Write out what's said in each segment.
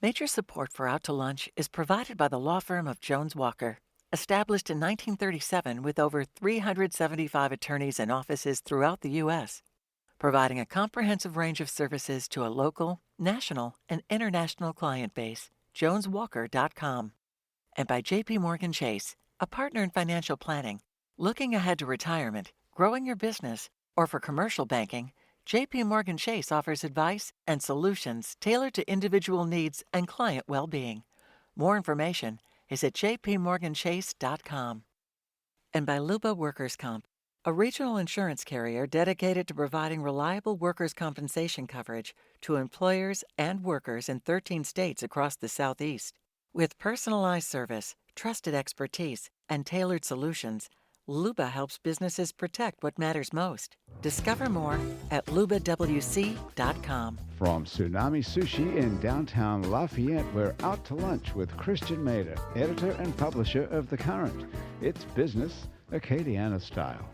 Major support for Out to Lunch is provided by the law firm of Jones Walker, established in 1937 with over 375 attorneys and offices throughout the U.S., providing a comprehensive range of services to a local, national, and international client base. JonesWalker.com. And by J.P. Morgan Chase, a partner in financial planning. Looking ahead to retirement, growing your business, or for commercial banking, J.P. Morgan Chase offers advice and solutions tailored to individual needs and client well-being. More information is at jpmorganchase.com. And by Luba Workers' Comp, a regional insurance carrier dedicated to providing reliable workers' compensation coverage to employers and workers in 13 states across the Southeast. With personalized service, trusted expertise, and tailored solutions, Luba helps businesses protect what matters most. Discover more at lubawc.com. From Tsunami Sushi in downtown Lafayette, we're out to lunch with Christiaan Mader, editor and publisher of The Current. It's business Acadiana style.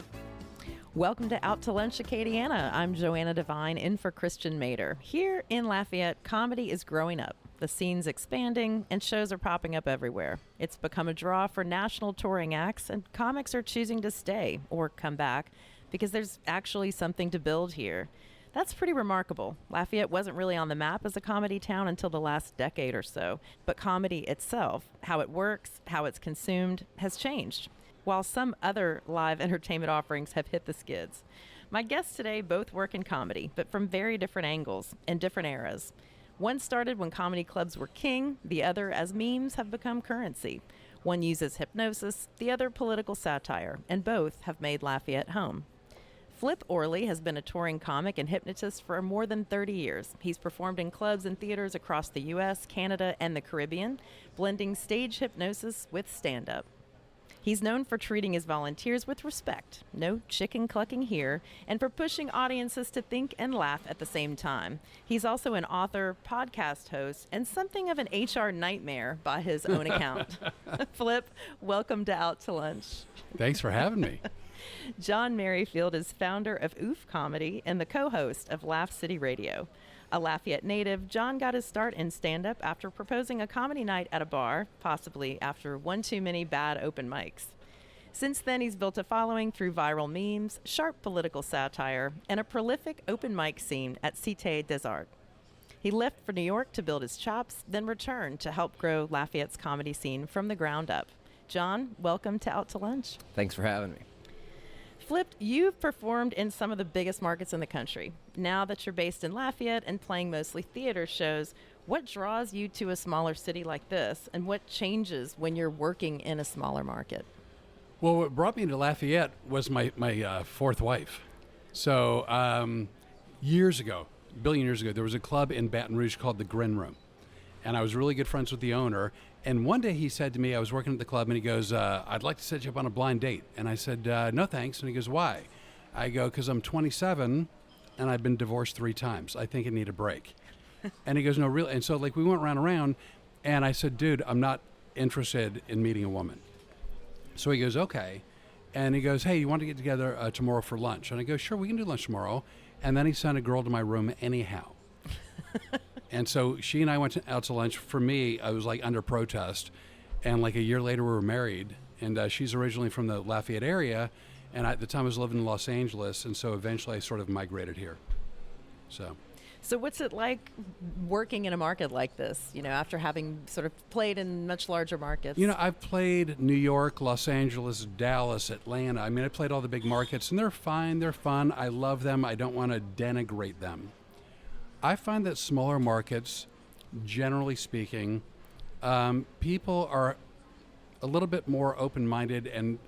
Welcome to Out to Lunch Acadiana. I'm Johanna Divine, in for Christiaan Mader. Here in Lafayette, comedy is growing up. The scene's expanding, and shows are popping up everywhere. It's become a draw for national touring acts, and comics are choosing to stay or come back because there's actually something to build here. That's pretty remarkable. Lafayette wasn't really on the map as a comedy town until the last decade or so, but comedy itself, how it works, how it's consumed, has changed, while some other live entertainment offerings have hit the skids. My guests today both work in comedy, but from very different angles and different eras. One started when comedy clubs were king, the other as memes have become currency. One uses hypnosis, the other political satire, and both have made Lafayette home. Flip Orley has been a touring comic and hypnotist for more than 30 years. He's performed in clubs and theaters across the U.S., Canada, and the Caribbean, blending stage hypnosis with stand-up. He's known for treating his volunteers with respect, no chicken clucking here, and for pushing audiences to think and laugh at the same time. He's also an author, podcast host, and something of an HR nightmare by his own account. Flip, welcome to Out to Lunch. Thanks for having me. John Merrifield is founder of Oof Comedy and the co-host of Laugh City Radio. A Lafayette native, John got his start in stand-up after proposing a comedy night at a bar, possibly after one too many bad open mics. Since then, he's built a following through viral memes, sharp political satire, and a prolific open mic scene at Cité des Arts. He left for New York to build his chops, then returned to help grow Lafayette's comedy scene from the ground up. John, welcome to Out to Lunch. Thanks for having me. Flip, you've performed in some of the biggest markets in the country. Now that you're based in Lafayette and playing mostly theater shows, what draws you to a smaller city like this, and what changes when you're working in a smaller market? Well, what brought me to Lafayette was my fourth wife. So years ago, a billion years ago, there was a club in Baton Rouge called the Grin Room. And I was really good friends with the owner. And one day he said to me, I was working at the club, and he goes, I'd like to set you up on a blind date. And I said, no, thanks. And he goes, why? I go, because I'm 27 and I've been divorced 3 times. I think I need a break. And he goes, no, really? And so we went around, and I said, dude, I'm not interested in meeting a woman. So he goes, okay. And he goes, hey, you want to get together tomorrow for lunch? And I go, sure, we can do lunch tomorrow. And then he sent a girl to my room anyhow. And so she and I went out to lunch. For me, I was under protest. And a year later, we were married. And she's originally from the Lafayette area. And at the time, I was living in Los Angeles. And so eventually, I sort of migrated here. So what's it like working in a market like this, after having sort of played in much larger markets? I've played New York, Los Angeles, Dallas, Atlanta. I mean, I played all the big markets, and they're fine. They're fun. I love them. I don't want to denigrate them. I find that smaller markets, generally speaking, people are a little bit more open-minded and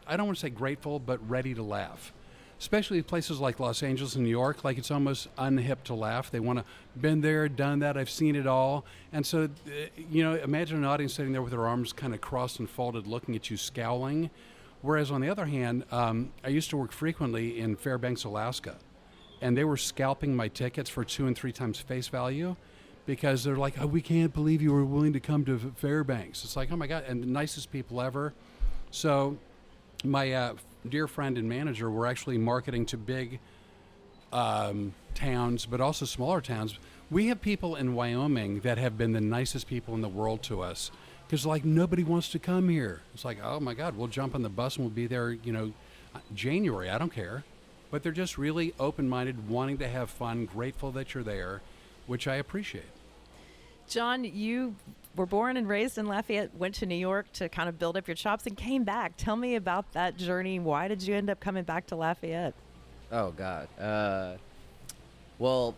I don't want to say grateful, but ready to laugh. Especially places like Los Angeles and New York, it's almost unhip to laugh. They want to, been there, done that, I've seen it all. And so, imagine an audience sitting there with their arms kind of crossed and folded, looking at you, scowling. Whereas on the other hand, I used to work frequently in Fairbanks, Alaska. And they were scalping my tickets for 2 and 3 times face value because they're like, oh, we can't believe you were willing to come to Fairbanks. It's like, oh my God, and the nicest people ever. So my dear friend and manager were actually marketing to big towns, but also smaller towns. We have people in Wyoming that have been the nicest people in the world to us because, like, nobody wants to come here. It's like, oh, my God, we'll jump on the bus and we'll be there, January. I don't care. But they're just really open-minded, wanting to have fun, grateful that you're there, which I appreciate. John, you were born and raised in Lafayette, went to New York to kind of build up your chops and came back. Tell me about that journey. Why did you end up coming back to Lafayette? Oh, God. Well,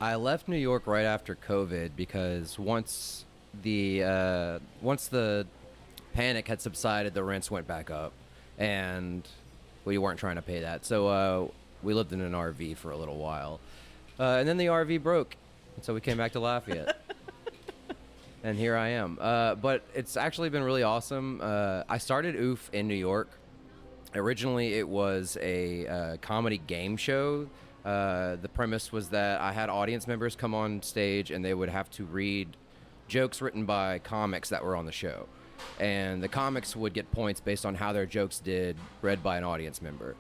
I left New York right after COVID because once the panic had subsided, the rents went back up, and we weren't trying to pay that. So we lived in an RV for a little while. And then the RV broke, and so we came back to Lafayette. And here I am. But it's actually been really awesome. I started OOF in New York. Originally, it was a comedy game show. The premise was that I had audience members come on stage, and they would have to read jokes written by comics that were on the show. And the comics would get points based on how their jokes did, read by an audience member.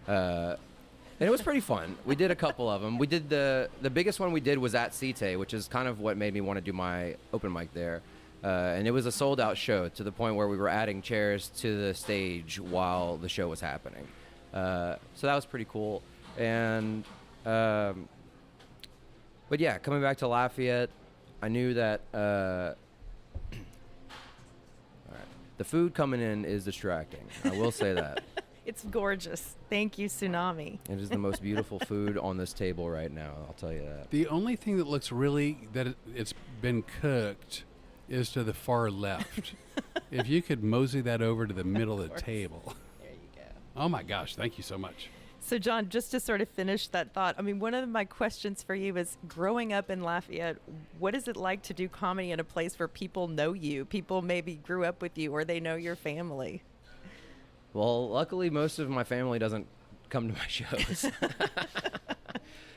And it was pretty fun. We did a couple of them. We did the biggest one we did was at CITE, which is kind of what made me want to do my open mic there. And it was a sold-out show to the point where we were adding chairs to the stage while the show was happening. So that was pretty cool. And but yeah, coming back to Lafayette, I knew that all right, the food coming in is distracting. I will say that. It's gorgeous. Thank you, Tsunami. It is the most beautiful food on this table right now. I'll tell you that. The only thing that looks it's been cooked is to the far left. If you could mosey that over to the middle of the table. There you go. Oh, my gosh. Thank you so much. So, John, just to sort of finish that thought, I mean, one of my questions for you is growing up in Lafayette, what is it like to do comedy in a place where people know you? People maybe grew up with you or they know your family. Well, luckily, most of my family doesn't come to my shows.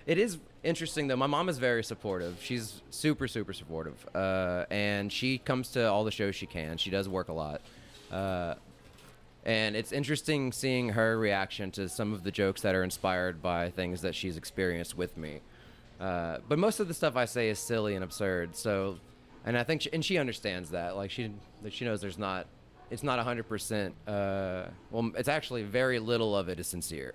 It is interesting, though. My mom is very supportive. She's super, super supportive. And she comes to all the shows she can. She does work a lot. And it's interesting seeing her reaction to some of the jokes that are inspired by things that she's experienced with me. But most of the stuff I say is silly and absurd. So, and I think, she understands that. Like, she knows it's not 100%. Well, it's actually very little of it is sincere.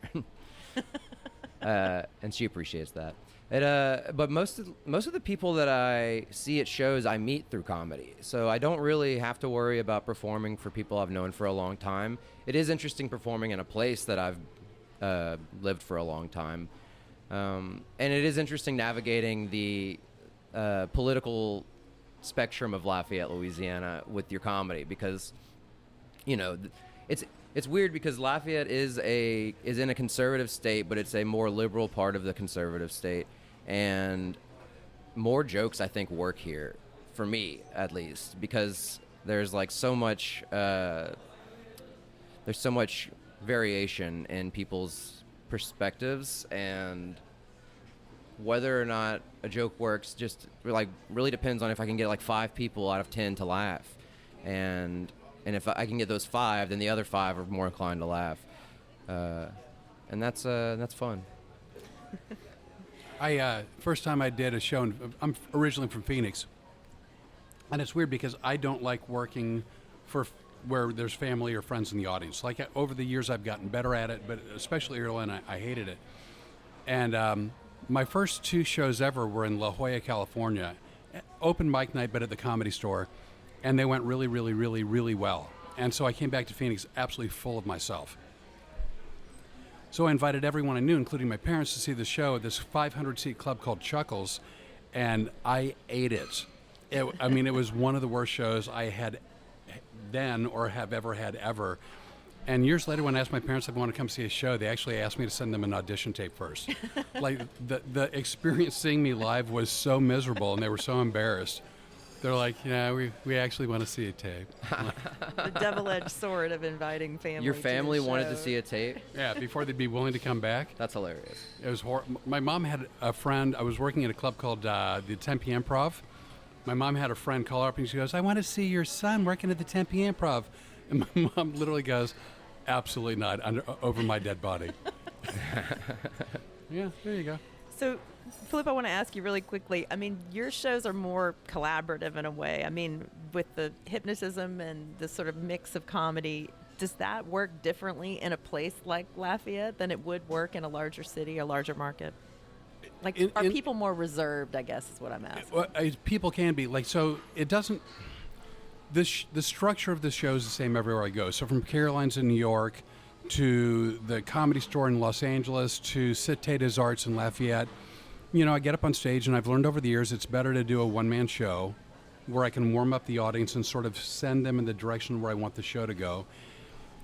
And she appreciates that. But most of the people that I see at shows, I meet through comedy. So I don't really have to worry about performing for people I've known for a long time. It is interesting performing in a place that I've lived for a long time. And it is interesting navigating the political spectrum of Lafayette, Louisiana with your comedy because, it's weird because Lafayette is in a conservative state, but it's a more liberal part of the conservative state, and more jokes I think work here, for me at least, because there's like so much variation in people's perspectives, and whether or not a joke works just like really depends on if I can get like 5 people out of 10 to laugh, and if I can get those 5, then the other 5 are more inclined to laugh, and that's fun. First time I did a show, I'm originally from Phoenix, and it's weird because I don't like working for where there's family or friends in the audience. Like over the years, I've gotten better at it, but especially early on, I hated it. And my first 2 shows ever were in La Jolla, California, open mic night, but at the Comedy Store. And they went really, really, really, really well. And so I came back to Phoenix absolutely full of myself. So I invited everyone I knew, including my parents, to see the show at this 500-seat club called Chuckles, and I ate it. It was one of the worst shows I had then or have ever had ever. And years later, when I asked my parents if they wanted to come see a show, they actually asked me to send them an audition tape first. Like, the experience seeing me live was so miserable, and they were so embarrassed. They're like, yeah, we actually want to see a tape. The double-edged sword of inviting family. Your family to the wanted show. to see a tape? Yeah, before they'd be willing to come back. That's hilarious. It was my mom had a friend. I was working at a club called the Tempe Improv. My mom had a friend call her up and she goes, I want to see your son working at the Tempe Improv. And my mom literally goes, absolutely not, over my dead body. Yeah, there you go. So, Flip, I want to ask you really quickly. I mean, your shows are more collaborative in a way. I mean, with the hypnotism and the sort of mix of comedy, does that work differently in a place like Lafayette than it would work in a larger city or larger market? Like, are people more reserved, I guess, is what I'm asking. Well, people can be. Like, so it doesn't... The structure of the show is the same everywhere I go. So from Caroline's in New York to the Comedy Store in Los Angeles to Citade's Arts in Lafayette, I get up on stage, and I've learned over the years it's better to do a one-man show where I can warm up the audience and sort of send them in the direction where I want the show to go.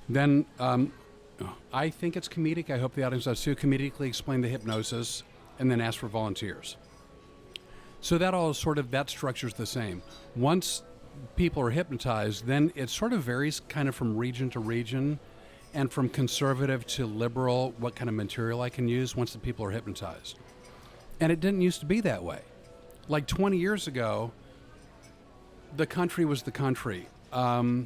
Then I think it's comedic. I hope the audience does too. Comedically explain the hypnosis and then ask for volunteers. So that structure's the same. Once people are hypnotized, then it sort of varies kind of from region to region and from conservative to liberal, what kind of material I can use once the people are hypnotized. And it didn't used to be that way. Like 20 years ago, the country was the country. But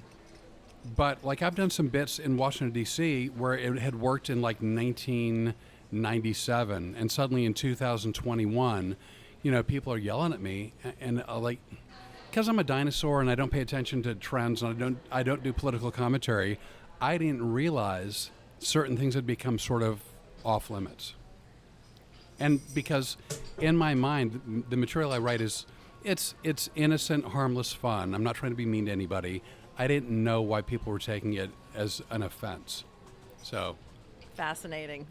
like I've done some bits in Washington, D.C. where it had worked in like 1997, and suddenly in 2021, people are yelling at me, and like, because I'm a dinosaur and I don't pay attention to trends and I don't do political commentary, I didn't realize certain things had become sort of off limits. And because in my mind, the material I write it's innocent, harmless fun. I'm not trying to be mean to anybody. I didn't know why people were taking it as an offense. So Fascinating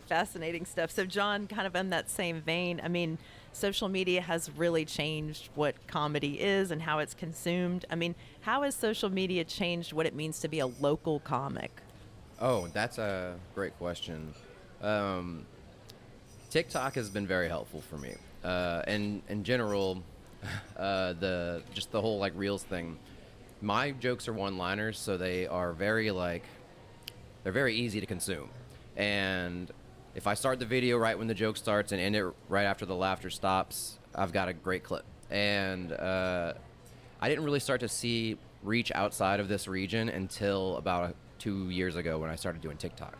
stuff. So, John, kind of in that same vein, I mean, social media has really changed what comedy is and how it's consumed. I mean, how has social media changed what it means to be a local comic? Oh, that's a great question. TikTok has been very helpful for me. And in general, the whole like Reels thing. My jokes are one-liners, so they are they're very easy to consume. And if I start the video right when the joke starts and end it right after the laughter stops, I've got a great clip. And I didn't really start to reach outside of this region until about 2 years ago when I started doing TikTok.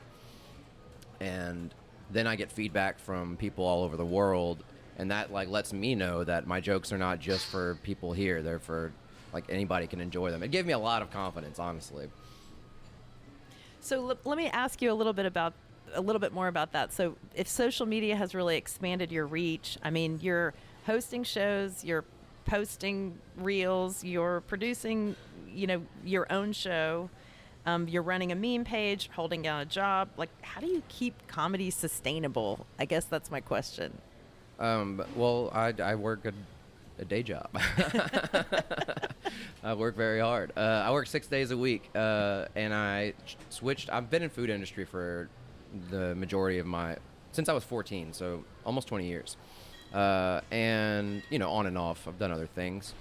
And then I get feedback from people all over the world, and that like lets me know that my jokes are not just for people here. They're for like anybody can enjoy them. It gave me a lot of confidence, honestly. So let me ask you a little bit more about that. So if social media has really expanded your reach, I mean, you're hosting shows, you're posting reels, you're producing, your own show, you're running a meme page, holding down a job. Like, how do you keep comedy sustainable? I guess that's my question. Well, I work a day job. I work very hard. I work 6 days a week, and I switched. I've been in food industry for the majority of since I was 14, so almost 20 years. And, on and off, I've done other things.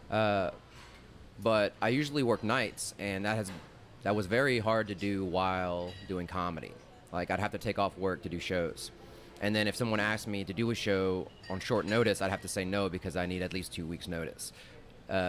But I usually work nights, and that was very hard to do while doing comedy. Like, I'd have to take off work to do shows. And then if someone asked me to do a show on short notice, I'd have to say no because I need at least 2 weeks' notice.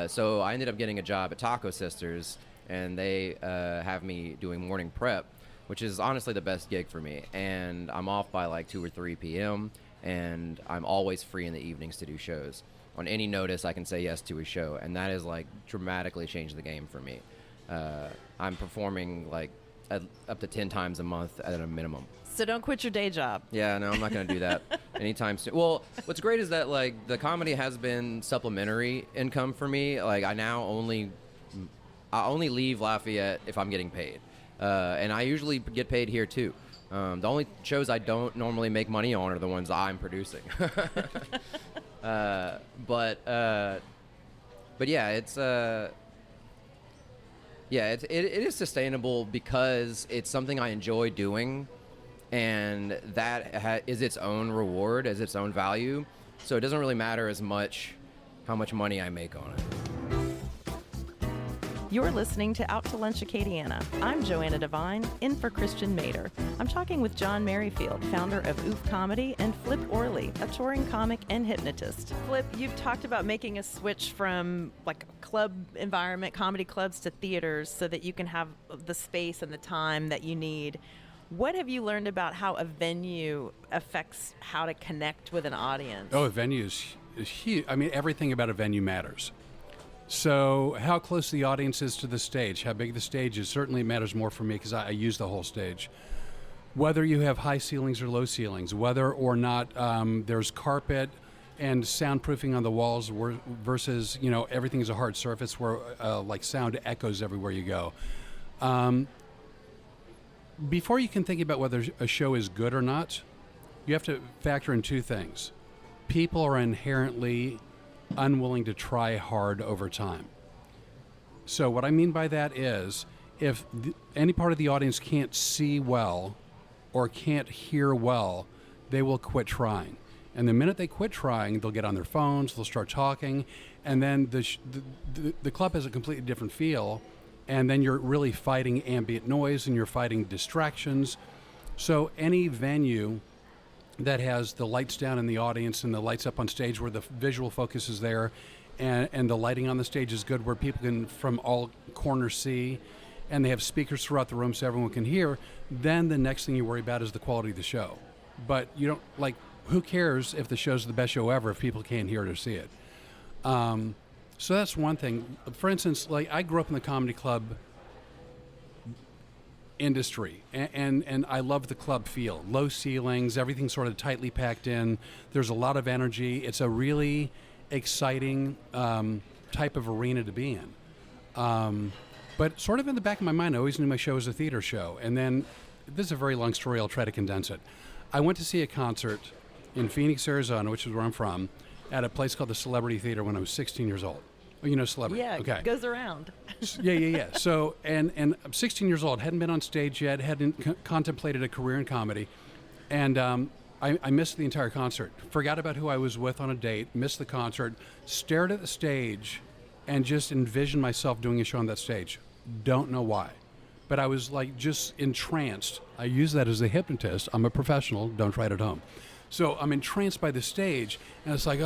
So I ended up getting a job at Taco Sisters, and they have me doing morning prep, which is honestly the best gig for me. And I'm off by like 2 or 3 p.m., and I'm always free in the evenings to do shows. On any notice, I can say yes to a show, and that has like dramatically changed the game for me. I'm performing like up to 10 times a month at a minimum. So don't quit your day job. Yeah, no, I'm not going to do that anytime soon. Well, what's great is that like the comedy has been supplementary income for me. Like I only leave Lafayette if I'm getting paid, and I usually get paid here too. The only shows I don't normally make money on are the ones I'm producing. But yeah, it is sustainable because it's something I enjoy doing. And that is its own reward, as its own value. So it doesn't really matter as much how much money I make on it. You're listening to Out to Lunch Acadiana. I'm Johanna Divine, in for Christiaan Mader. I'm talking with John Merrifield, founder of Oof Comedy, and Flip Orley, a touring comic and hypnotist. Flip, you've talked about making a switch from like club environment, comedy clubs, to theaters so that you can have the space and the time that you need. What have you learned about how a venue affects how to connect with an audience? Oh, a venue is huge. I mean, everything about a venue matters. So how close the audience is to the stage, how big the stage is, certainly matters more for me because I use the whole stage. Whether you have high ceilings or low ceilings, whether or not there's carpet and soundproofing on the walls versus, everything is a hard surface where like sound echoes everywhere you go. Before you can think about whether a show is good or not, you have to factor in two things. People are inherently unwilling to try hard over time. So what I mean by that is if any part of the audience can't see well or can't hear well, they will quit trying. And the minute they quit trying, they'll get on their phones, they'll start talking, and then the club has a completely different feel, and then you're really fighting ambient noise and you're fighting distractions. So any venue that has the lights down in the audience and the lights up on stage where the visual focus is there and the lighting on the stage is good where people can from all corners see, and they have speakers throughout the room so everyone can hear, then the next thing you worry about is the quality of the show. But you don't, like, who cares if the show's the best show ever if people can't hear it or see it? So that's one thing. For instance, like, I grew up in the comedy club industry, and I love the club feel. Low ceilings, everything sort of tightly packed in. There's a lot of energy. It's a really exciting type of arena to be in. But sort of in the back of my mind, I always knew my show was a theater show. And then, this is a very long story, I'll try to condense it. I went to see a concert in Phoenix, Arizona, which is where I'm from, at a place called the Celebrity Theater when I was 16 years old. Oh, you know Celebrity? Yeah, okay. It goes around. Yeah. So, and I'm 16 years old, hadn't been on stage yet, hadn't contemplated a career in comedy. And I missed the entire concert. Forgot about who I was with on a date, missed the concert, stared at the stage, and just envisioned myself doing a show on that stage. Don't know why. But I was like just entranced. I use that as a hypnotist. I'm a professional. Don't try it at home. So I'm entranced by the stage, and it's like,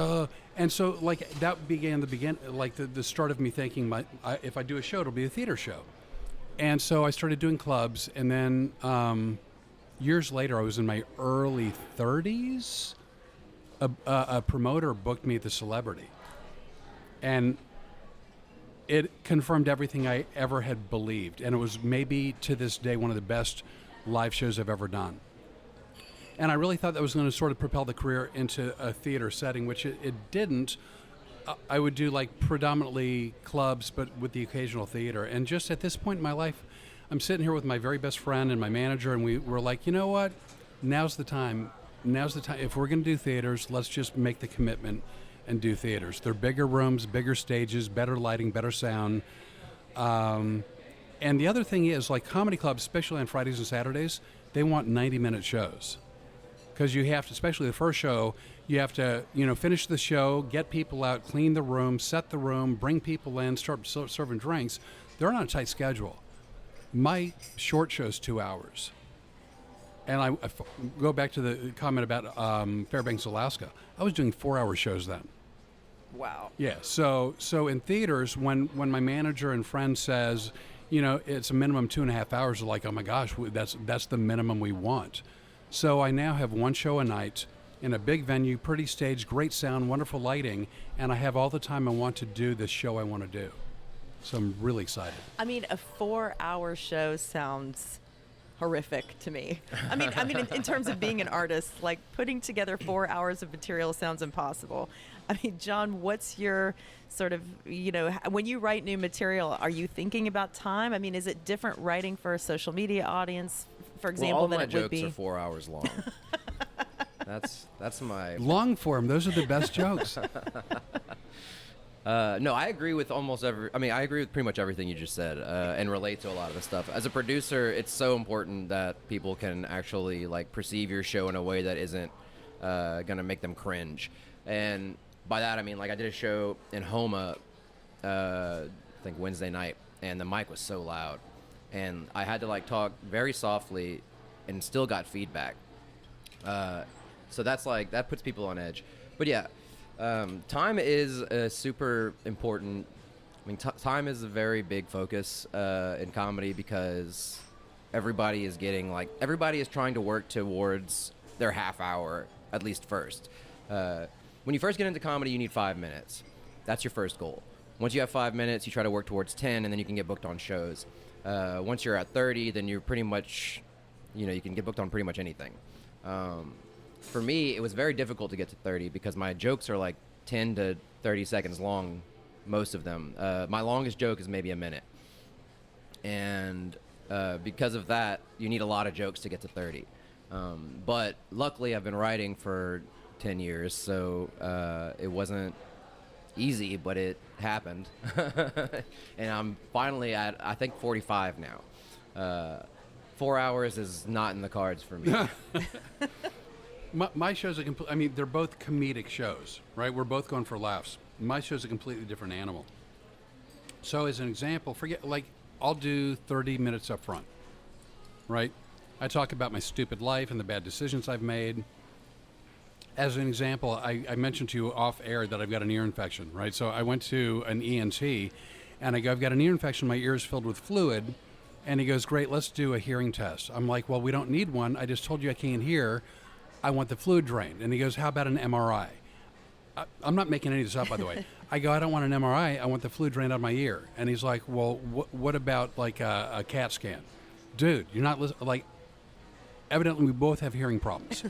and so like that began the start of me thinking, if I do a show, it'll be a theater show. And so I started doing clubs, and then years later, I was in my early 30s. A promoter booked me at the Celebrity, and it confirmed everything I ever had believed, and it was maybe to this day one of the best live shows I've ever done. And I really thought that was going to sort of propel the career into a theater setting, which it didn't. I would do like predominantly clubs, but with the occasional theater. And just at this point in my life, I'm sitting here with my very best friend and my manager, and we were like, you know what? Now's the time. If we're going to do theaters, let's just make the commitment and do theaters. They're bigger rooms, bigger stages, better lighting, better sound. And the other thing is, like comedy clubs, especially on Fridays and Saturdays, they want 90-minute shows. Because you have to, especially the first show, you have to, finish the show, get people out, clean the room, set the room, bring people in, start serving drinks. They're on a tight schedule. My short show's 2 hours. And I go back to the comment about Fairbanks, Alaska. I was doing 4-hour shows then. Wow. Yeah. So in theaters, when my manager and friend says, it's a minimum 2.5 hours, they're like, oh my gosh, that's the minimum we want. So I now have one show a night in a big venue, pretty stage, great sound, wonderful lighting, and I have all the time I want to do the show I want to do. So I'm really excited. I mean, a 4-hour show sounds horrific to me. I mean, in terms of being an artist, like putting together 4 hours of material sounds impossible. I mean, John, what's your sort of, when you write new material, are you thinking about time? I mean, is it different writing for a social media audience, for example, all than my it would jokes be? are 4 hours long. That's my long form. Those are the best jokes. No, I agree with I agree with pretty much everything you just said, and relate to a lot of the stuff. As a producer, it's so important that people can actually like perceive your show in a way that isn't gonna make them cringe. And by that I mean, like, I did a show in Homa, I think Wednesday night, and the mic was so loud, and I had to like talk very softly, and still got feedback. So that's like, that puts people on edge. But yeah. Time is super important. I mean, time is a very big focus in comedy because everybody is trying to work towards their half hour, at least first. When you first get into comedy, you need 5 minutes. That's your first goal. Once you have 5 minutes, you try to work towards 10, and then you can get booked on shows. Once you're at 30, then you're pretty much, you can get booked on pretty much anything. For me, it was very difficult to get to 30 because my jokes are like 10 to 30 seconds long, most of them. My longest joke is maybe a minute. And because of that, you need a lot of jokes to get to 30. But luckily, I've been writing for 10 years, so it wasn't easy, but it happened. And I'm finally at, I think, 45 now. 4 hours is not in the cards for me. My shows are they're both comedic shows, right? We're both going for laughs. My show's a completely different animal. So as an example, I'll do 30 minutes up front, right? I talk about my stupid life and the bad decisions I've made. As an example, I mentioned to you off air that I've got an ear infection, right? So I went to an ENT, and I go, I've got an ear infection. My ear is filled with fluid. And he goes, great, let's do a hearing test. I'm like, well, we don't need one. I just told you I can't hear. I want the fluid drained. And he goes, how about an MRI? I'm not making any of this up, by the way. I go, I don't want an MRI. I want the fluid drained out of my ear. And he's like, well, what about like a CAT scan? Dude, you're not listening. Like, evidently we both have hearing problems.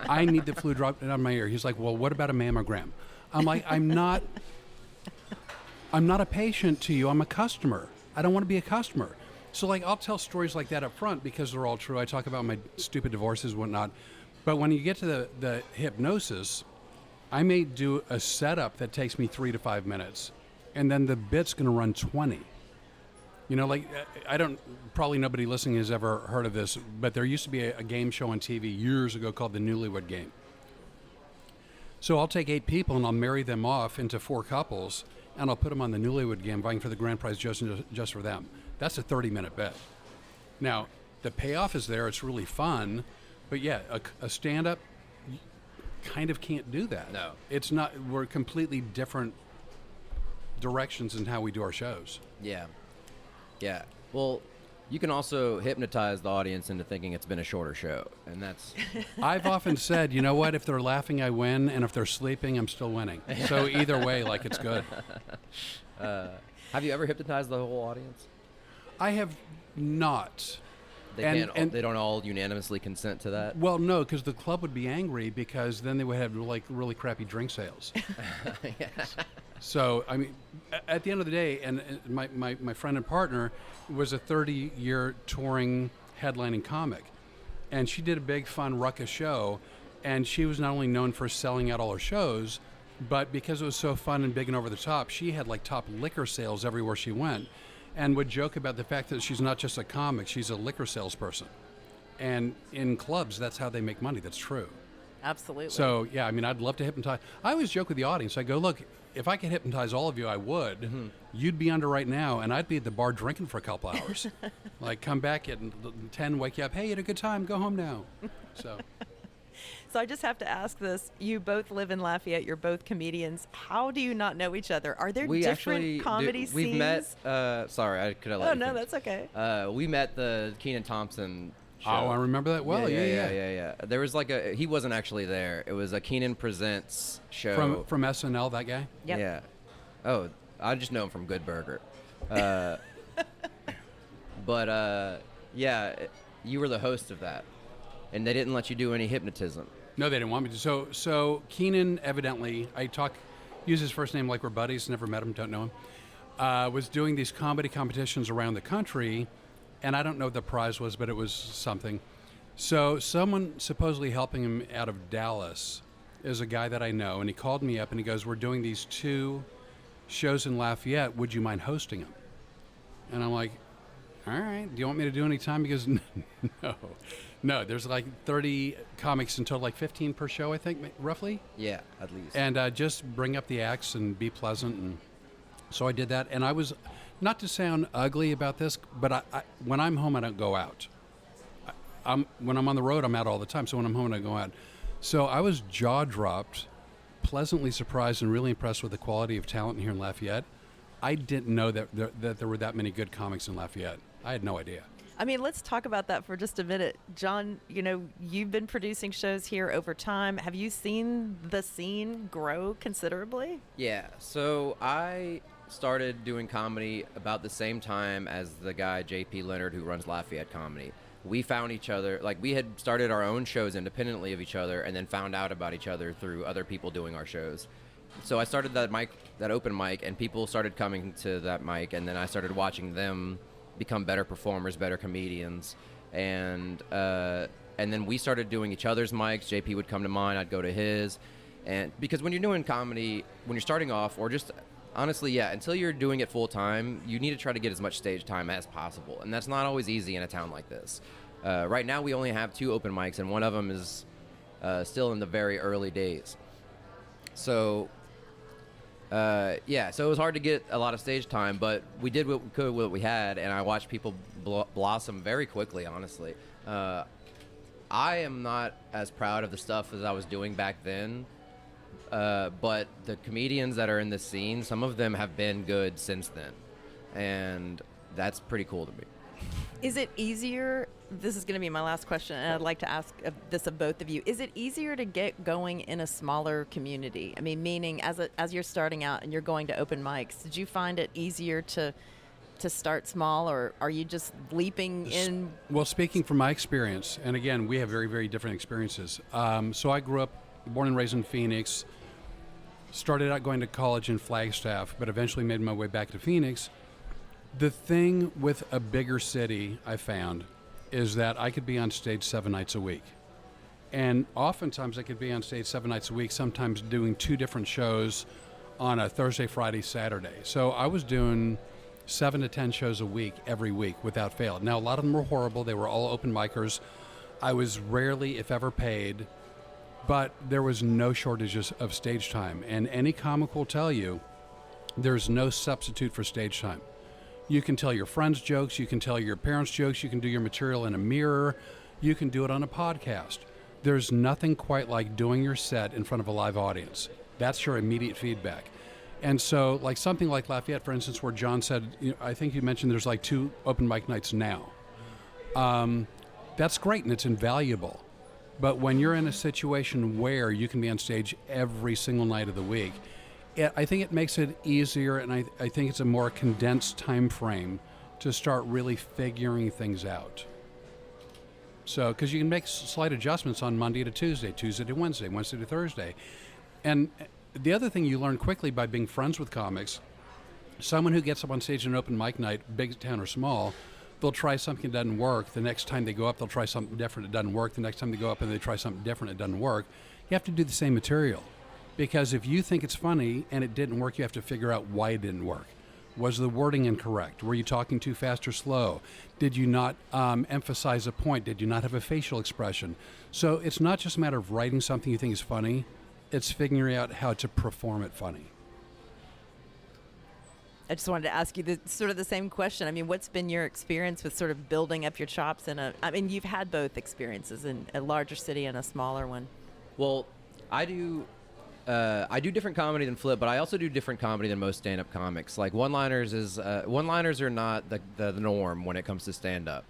I need the fluid dropped out of my ear. He's like, well, what about a mammogram? I'm like, I'm not a patient to you. I'm a customer. I don't want to be a customer. So I'll tell stories like that up front because they're all true. I talk about my stupid divorces and whatnot. But when you get to the hypnosis, I may do a setup that takes me 3 to 5 minutes, and then the bit's going to run 20. Probably nobody listening has ever heard of this, but there used to be a game show on TV years ago called the Newlywed Game. So I'll take 8 people and I'll marry them off into 4 couples, and I'll put them on the Newlywed Game, vying for the grand prize just for them. That's a 30-minute bet. Now, the payoff is there. It's really fun. But yeah, a stand-up, you kind of can't do that. No. It's not. We're completely different directions in how we do our shows. Yeah. Yeah. Well, you can also hypnotize the audience into thinking it's been a shorter show. And that's... I've often said, you know what? If they're laughing, I win. And if they're sleeping, I'm still winning. So either way, it's good. Have you ever hypnotized the whole audience? I have not. They don't all unanimously consent to that? Well, no, because the club would be angry because then they would have really crappy drink sales. Yeah. So, at the end of the day, and my friend and partner was a 30-year touring headlining comic. And she did a big, fun, ruckus show. And she was not only known for selling out all her shows, but because it was so fun and big and over the top, she had top liquor sales everywhere she went. And would joke about the fact that she's not just a comic, she's a liquor salesperson. And in clubs, that's how they make money. That's true. Absolutely. So, yeah, I'd love to hypnotize. I always joke with the audience. I go, look, if I could hypnotize all of you, I would. Mm-hmm. You'd be under right now, and I'd be at the bar drinking for a couple hours. Come back at 10, wake you up. Hey, you had a good time. Go home now. So I just have to ask this. You both live in Lafayette. You're both comedians. How do you not know each other? Are there different comedy scenes? We've met. Sorry, I could have let you no, finish. that's okay. We met the Kenan Thompson show. Oh, I remember that well. Yeah. There was he wasn't actually there. It was a Kenan Presents show. From SNL, that guy? Yep. Yeah. Oh, I just know him from Good Burger. But you were the host of that. And they didn't let you do any hypnotism. No, they didn't want me to. So Kenan, evidently, use his first name like we're buddies, never met him, don't know him, was doing these comedy competitions around the country, and I don't know what the prize was, but it was something. So someone supposedly helping him out of Dallas is a guy that I know, and he called me up and he goes, we're doing these 2 shows in Lafayette. Would you mind hosting them? And I'm like, all right, do you want me to do any time? He goes, no, there's 30 comics in total, 15 per show, I think, roughly. Yeah, at least. And just bring up the acts and be pleasant. And so I did that. And I was, not to sound ugly about this, but I when I'm home, I don't go out. When I'm on the road, I'm out all the time. So when I'm home, I go out. So I was jaw-dropped, pleasantly surprised, and really impressed with the quality of talent here in Lafayette. I didn't know that there were that many good comics in Lafayette. I had no idea. I mean, let's talk about that for just a minute. John, you've been producing shows here over time. Have you seen the scene grow considerably? Yeah, so I started doing comedy about the same time as the guy JP Leonard who runs Lafayette Comedy. We found each other, like we had started our own shows independently of each other and then found out about each other through other people doing our shows. So I started that open mic, and people started coming to that mic, and then I started watching them become better performers, better comedians, and then we started doing each other's mics. JP would come to mine, I'd go to his, and because when you're doing comedy, when you're starting off, or just honestly, yeah, until you're doing it full time, you need to try to get as much stage time as possible, and that's not always easy in a town like this. Right now, we only have 2 open mics, and one of them is still in the very early days. So. So it was hard to get a lot of stage time, but we did what we could with what we had, and I watched people blossom very quickly, honestly. I am not as proud of the stuff as I was doing back then, but the comedians that are in the scene, some of them have been good since then, and that's pretty cool to me. Is it easier? This is going to be my last question, and I'd like to ask this of both of you. Is it easier to get going in a smaller community? I mean, meaning as you're starting out and you're going to open mics, did you find it easier to start small, or are you just leaping in? Well, speaking from my experience, and again, we have very, very different experiences. So I grew up, born and raised in Phoenix, started out going to college in Flagstaff, but eventually made my way back to Phoenix. The thing with a bigger city, I found, is that I could be on stage 7 nights a week. And oftentimes I could be on stage 7 nights a week, sometimes doing 2 different shows on a Thursday, Friday, Saturday. So I was doing 7 to 10 shows a week, every week, without fail. Now, a lot of them were horrible. They were all open micers. I was rarely, if ever, paid, but there was no shortages of stage time. And any comic will tell you there's no substitute for stage time. You can tell your friends' jokes, you can tell your parents' jokes, you can do your material in a mirror, you can do it on a podcast. There's nothing quite like doing your set in front of a live audience. That's your immediate feedback. And so, like something like Lafayette, for instance, where John said, I think you mentioned there's like 2 open mic nights now. That's great and it's invaluable. But when you're in a situation where you can be on stage every single night of the week, I think it makes it easier, and I think it's a more condensed time frame to start really figuring things out. So, because you can make slight adjustments on Monday to Tuesday, Tuesday to Wednesday, Wednesday to Thursday. And the other thing you learn quickly by being friends with comics, someone who gets up on stage in an open mic night, big town or small, they'll try something that doesn't work. The next time they go up, they'll try something different. It doesn't work. The next time they go up and they try something different, it doesn't work. You have to do the same material. Because if you think it's funny and it didn't work, you have to figure out why it didn't work. Was the wording incorrect? Were you talking too fast or slow? Did you not emphasize a point? Did you not have a facial expression? So it's not just a matter of writing something you think is funny. It's figuring out how to perform it funny. I just wanted to ask you sort of the same question. I mean, what's been your experience with sort of building up your chops I mean, you've had both experiences in a larger city and a smaller one. Well, I do different comedy than Flip, but I also do different comedy than most stand-up comics. Like one-liners are not the norm when it comes to stand-up.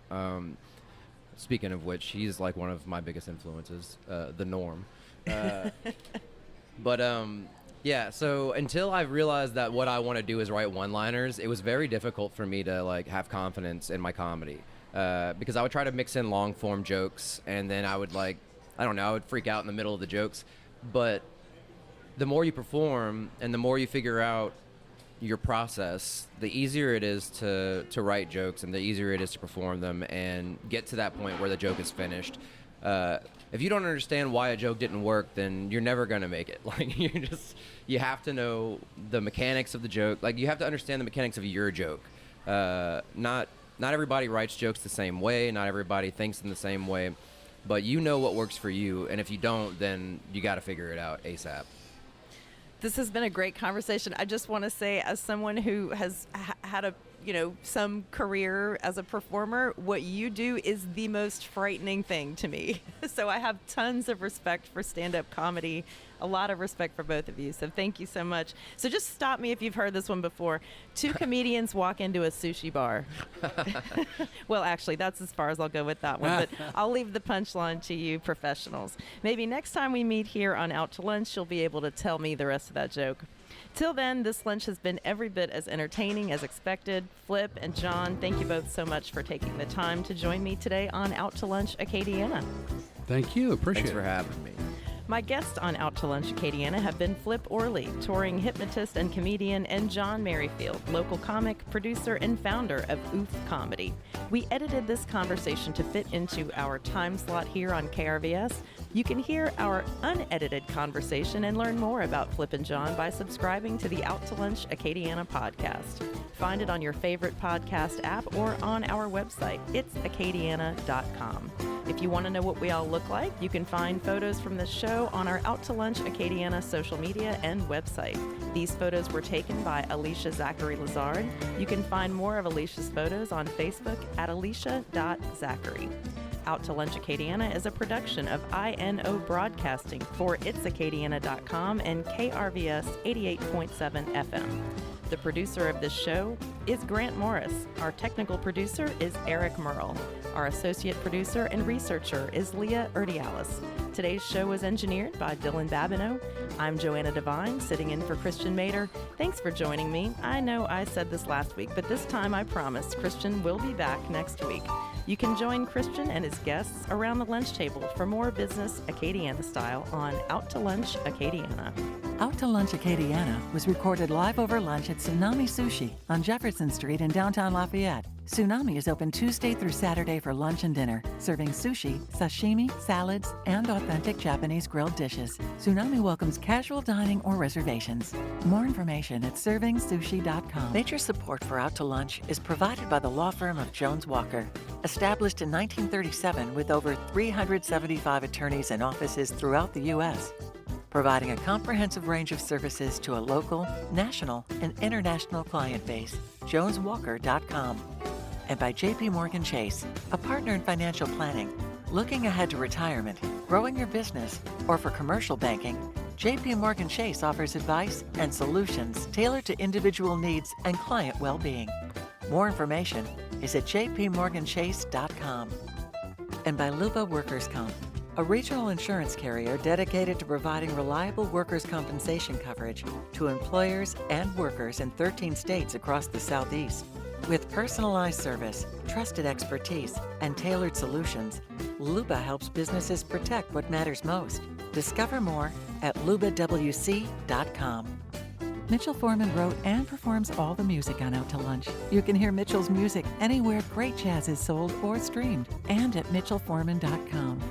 Speaking of which, he's like one of my biggest influences, the Norm. Yeah. So until I realized that what I want to do is write one-liners, it was very difficult for me to like have confidence in my comedy because I would try to mix in long-form jokes, and then I would I would freak out in the middle of the jokes, but the more you perform and the more you figure out your process, the easier it is to write jokes and the easier it is to perform them and get to that point where the joke is finished. If you don't understand why a joke didn't work, then you're never going to make it. Like you have to know the mechanics of the joke. Like you have to understand the mechanics of your joke. Not everybody writes jokes the same way. Not everybody thinks in the same way, but you know what works for you. And if you don't, then you got to figure it out ASAP. This has been a great conversation. I just want to say, as someone who has had some career as a performer, what you do is the most frightening thing to me. So I have tons of respect for stand-up comedy, a lot of respect for both of you. So thank you so much. So just stop me if you've heard this one before. Two comedians walk into a sushi bar. Well, actually, that's as far as I'll go with that one, but I'll leave the punchline to you professionals. Maybe next time we meet here on Out to Lunch, you'll be able to tell me the rest of that joke. Till then, this lunch has been every bit as entertaining as expected. Flip and John, thank you both so much for taking the time to join me today on Out to Lunch Acadiana. Thank you. Appreciate Thanks for it. having me. My guests on Out to Lunch Acadiana have been Flip Orley, touring hypnotist and comedian, and John Merrifield, local comic, producer, and founder of Oof Comedy. We edited this conversation to fit into our time slot here on KRVS. You can hear our unedited conversation and learn more about Flip and John by subscribing to the Out to Lunch Acadiana podcast. Find it on your favorite podcast app or on our website. It's acadiana.com. If you want to know what we all look like, you can find photos from this show on our Out to Lunch Acadiana social media and website. These photos were taken by Alicia Zachary Lazard. You can find more of Alicia's photos on Facebook at alicia.zachary. Out to Lunch Acadiana is a production of INO Broadcasting for itsacadiana.com and KRVS 88.7 FM. The producer of this show is Grant Morris. Our technical producer is Eric Merle. Our associate producer and researcher is Leah Erdialis. Today's show was engineered by Dylan Babineau. I'm Johanna Divine, sitting in for Christiaan Mader. Thanks for joining me. I know I said this last week, but this time I promise Christiaan will be back next week. You can join Christiaan and his guests around the lunch table for more business Acadiana style on Out to Lunch Acadiana. Out to Lunch Acadiana was recorded live over lunch at Tsunami Sushi on Jefferson Street in downtown Lafayette. Tsunami is open Tuesday through Saturday for lunch and dinner, serving sushi, sashimi, salads, and authentic Japanese grilled dishes. Tsunami welcomes casual dining or reservations. More information at servingsushi.com. Major support for Out to Lunch is provided by the law firm of Jones Walker. Established in 1937 with over 375 attorneys and offices throughout the U.S., providing a comprehensive range of services to a local, national, and international client base. JonesWalker.com. And by J.P. Morgan Chase, a partner in financial planning. Looking ahead to retirement, growing your business, or for commercial banking, J.P. Morgan Chase offers advice and solutions tailored to individual needs and client well-being. More information is at jpmorganchase.com. And by Luba Workers' Comp, a regional insurance carrier dedicated to providing reliable workers' compensation coverage to employers and workers in 13 states across the Southeast. With personalized service, trusted expertise, and tailored solutions, Luba helps businesses protect what matters most. Discover more at lubawc.com. Mitchell Foreman wrote and performs all the music on Out to Lunch. You can hear Mitchell's music anywhere great jazz is sold or streamed, and at mitchellforeman.com.